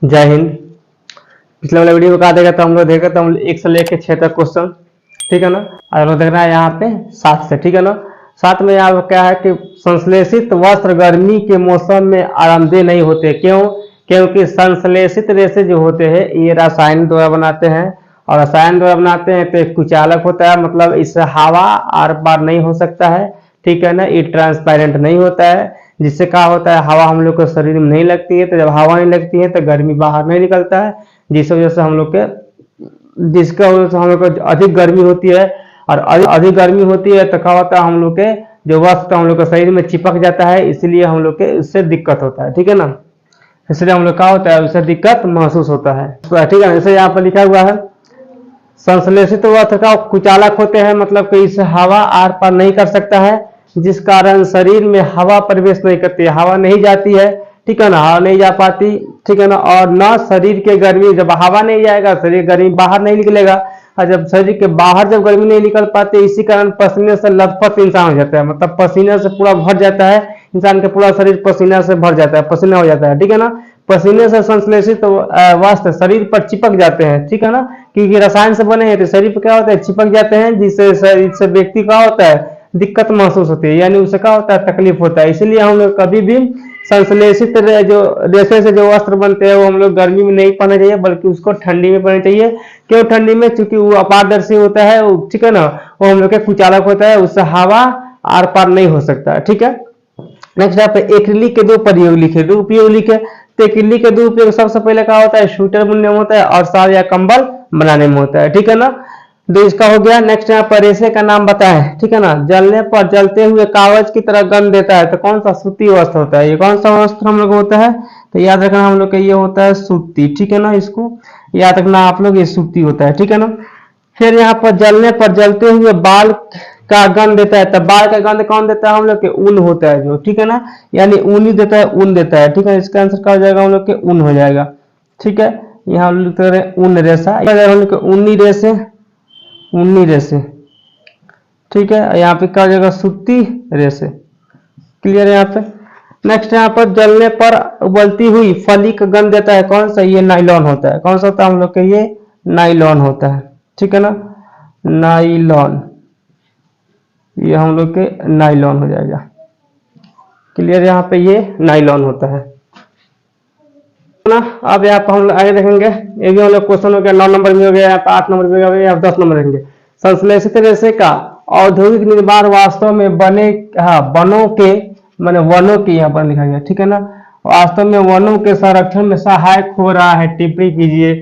जय हिंद। पिछले वाले वीडियो को कहा देगा तो हम लोग देखें तो हम 1 से लेकर 6 तक क्वेश्चन, ठीक है ना। और लोग देखना है यहाँ पे 7 से, ठीक है ना। 7 में यहाँ क्या है कि संश्लेषित वस्त्र गर्मी के मौसम में आरामदेह नहीं होते। क्यों? क्योंकि संश्लेषित रेशे जो होते हैं ये रसायन द्वारा बनाते हैं, और रसायन द्वारा बनाते हैं तो एक कुचालक होता है, मतलब इससे हवा आर पार नहीं हो सकता है, ठीक है ना। ये ट्रांसपेरेंट नहीं होता है, जिससे क्या होता है हवा हम लोग को शरीर में नहीं लगती है, तो जब हवा नहीं लगती है तो गर्मी बाहर नहीं निकलता है, जिस वजह से हम लोग के जिसका वजह से हम लोग को अधिक गर्मी होती है। और अधिक गर्मी होती है तो क्या होता है हम लोग के जो वस्त्र हम लोग के शरीर में चिपक जाता है, इसलिए हम लोग के उससे दिक्कत होता है, ठीक है ना। इसलिए हम लोग क्या होता है उससे दिक्कत महसूस होता है, ठीक है। जैसे यहाँ पर लिखा हुआ है संश्लेषित वस्त्र का कुचालक होते हैं, मतलब कि इससे हवा आर पार नहीं कर सकता है, जिस कारण शरीर में हवा प्रवेश नहीं करती है, हवा नहीं जाती है, ठीक है ना, हवा नहीं जा पाती, ठीक है ना। और ना शरीर के गर्मी, जब हवा नहीं जाएगा शरीर गर्मी बाहर नहीं निकलेगा, और जब शरीर के बाहर जब गर्मी नहीं निकल पाती, इसी कारण पसीने से लथपथ इंसान हो जाता है, मतलब पसीने से पूरा भर जाता है, इंसान का पूरा शरीर पसीना से भर जाता है, पसीना हो जाता है, ठीक है ना। पसीने से संश्लेषित वस्त्र शरीर पर चिपक जाते हैं, ठीक है ना, क्योंकि रसायन से बने हैं तो शरीर पर क्या होता है चिपक जाते हैं, जिससे शरीर से व्यक्ति का होता है दिक्कत महसूस होती है, यानी उससे क्या होता है तकलीफ होता है। इसलिए हम लोग कभी भी संश्लेषित जो रेशे से जो वस्त्र बनते हैं वो हम लोग गर्मी में नहीं पहनना चाहिए, बल्कि उसको ठंडी में पहनना चाहिए। क्यों ठंडी में? क्योंकि वो अपारदर्शी होता है, ठीक है ना, वो हम लोग के कुचालक होता है, उससे हवा आर पार नहीं हो सकता है, ठीक है। नेक्स्ट यहाँ पे एक्रिलिक के 2 उपयोग लिखे, 2 उपयोग लिखे। तो एक्रिलिक के 2 उपयोग सबसे पहले क्या होता है स्वेटर बुनने में होता है, और शाल या कंबल बनाने में होता है, ठीक है ना। तो इसका हो गया। नेक्स्ट यहाँ पर रेशे का नाम बताएं, ठीक है ना। जलने पर जलते हुए कागज की तरह गंध देता है, तो कौन सा? सूती वस्त्र होता है। ये कौन सा वस्त्र हम लोग होता है? तो याद रखना हम लोग का ये होता है सूती, ठीक है ना। इसको याद रखना आप लोग, ये सूती होता है, ठीक है ना। फिर यहाँ पर जलने पर जलते हुए बाल का गंध देता है, तो बाल का गंध कौन देता है? हम लोग के ऊन होता है जो, ठीक है ना, यानी ऊन ही देता है, ऊन देता है, ठीक है। इसका आंसर क्या हो जाएगा? हम लोग के ऊन हो जाएगा, ठीक है। यहाँ हम लिखते हैं ऊन रेशा, हम लोग के ऊनी रेशे, ऊनी रेशे, ठीक है। यहाँ पे क्या हो जाएगा? सूती रेशे। क्लियर है यहाँ पे। नेक्स्ट यहाँ पर जलने पर उबलती हुई फली का गंध देता है, कौन सा? ये नाइलॉन होता है। कौन सा होता है? हम लोग के ये नाइलॉन होता है, ठीक है ना, नाइलॉन, ये हम लोग के नाइलॉन हो जाएगा। क्लियर, यहाँ पे ये नाइलॉन होता है ना। अब यहाँ पर हम लोग आगे देखेंगे, ये भी हम लोग क्वेश्चन हो गया, 9 नंबर में हो गया, यहाँ पे 8 नंबर में हो गया, यहाँ 10 नंबर देखेंगे। संश्लेषित रेशे का औद्योगिक निर्माण वास्तव में बने, हाँ, वनों के, मैंने वनों की यहाँ पर लिखा गया, ठीक है ना, वास्तव में वनों के संरक्षण में सहायक हो रहा है। टिप्पणी कीजिए।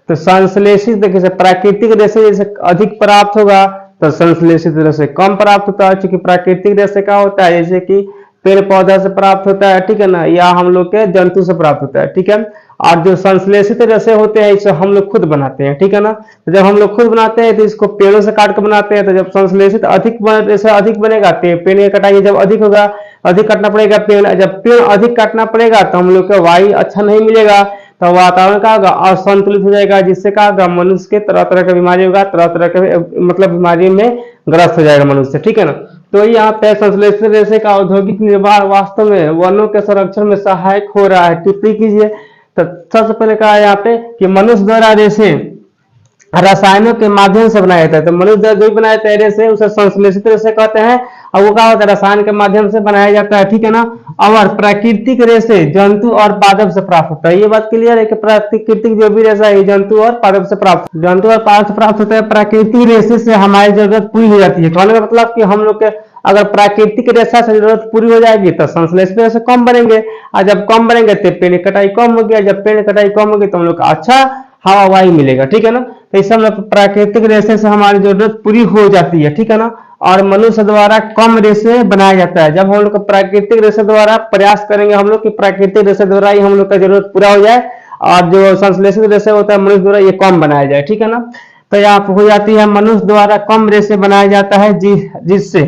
तो संश्लेषित देखिए प्राकृतिक रेशे जैसे अधिक प्राप्त होगा, तो संश्लेषित रेशे कम प्राप्त होता है, क्योंकि प्राकृतिक रेशे क्या होता है जैसे कि पेड़ पौधा से प्राप्त होता है, ठीक है ना, या हम लोग के जंतु से प्राप्त होता है, ठीक है। और जो संश्लेषित रेशे होते हैं इसे हम लोग खुद बनाते हैं, ठीक है ना। तो जब हम लोग खुद बनाते हैं तो इसको पेड़ों से काट कर बनाते हैं, तो जब संश्लेषित रेशा अधिक बनेगा तो पेड़ की कटाई जब अधिक होगा, अधिक काटना पड़ेगा पेड़, जब पेड़ अधिक काटना पड़ेगा तो हम लोग का वायु अच्छा नहीं मिलेगा, तो वातावरण का होगा असंतुलित हो जाएगा, जिससे क्या होगा मनुष्य के तरह तरह की बीमारी होगा, तरह तरह के मतलब बीमारी में ग्रस्त हो जाएगा मनुष्य, ठीक है ना। तो यहाँ पे संश्लेषित रेशे का औद्योगिक निर्माण वास्तव में वनों के संरक्षण में सहायक हो रहा है। टिप्पणी कीजिए। तो सबसे पहले कहा यहाँ पे कि मनुष्य द्वारा रेशे रसायनों के माध्यम से बनाया जाता है, तो मनुष्य द्वारा जो भी बनाया जाता है रेशे उसे संश्लेषित रेशे कहते हैं, और वो क्या होता है रसायन के माध्यम से बनाया जाता है, ठीक है ना। और प्राकृतिक रेशे जंतु और पादप से प्राप्त होता है। ये बात क्लियर है कि प्राकृतिक जो भी रेशा है जंतु और पादप से प्राप्त, जंतु और पादप से प्राप्त होता है। प्राकृतिक रेशे से हमारी जरूरत पूरी हो जाती है, कहने का मतलब कि हम लोग के अगर प्राकृतिक रेशा से जरूरत पूरी हो जाएगी तो संश्लेषित रेशे कम बनेंगे, और जब कम बनेंगे तो पेड़ कटाई कम होगी, जब पेड़ कटाई कम होगी तो हम लोग का अच्छा हवा वायु मिलेगा, ठीक है ना। तो इस सब प्राकृतिक रेशे से हमारी जरूरत पूरी हो जाती है, ठीक है ना। और मनुष्य द्वारा कम रेशे बनाया जाता है। जब हम लोग प्राकृतिक रेशे द्वारा प्रयास करेंगे हम लोग कि प्राकृतिक रेशे द्वारा ही हम लोग का जरूरत पूरा हो जाए, और जो संश्लेषित रेशे होता है मनुष्य द्वारा ये कम बनाया जाए, ठीक है ना। तो यहाँ हो जाती है मनुष्य द्वारा कम रेशे बनाया जाता है, जिससे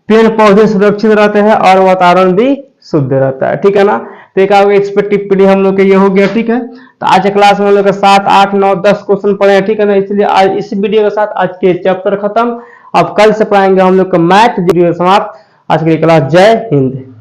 पेड़ पौधे सुरक्षित रहते हैं और वातावरण भी शुद्ध रहता है, ठीक है ना। तो एक एक्सपेक्ट टिप्पणी हम लोग के ये हो गया, ठीक है। तो आज क्लास में हम लोग 7, 8, 9, 10 क्वेश्चन पढ़े हैं, ठीक है ना। इसलिए आज इस वीडियो के साथ आज के चैप्टर खत्म। अब कल से पढ़ाएंगे हम लोग का मैथ वीडियो समाप्त। आज की क्लास। जय हिंद।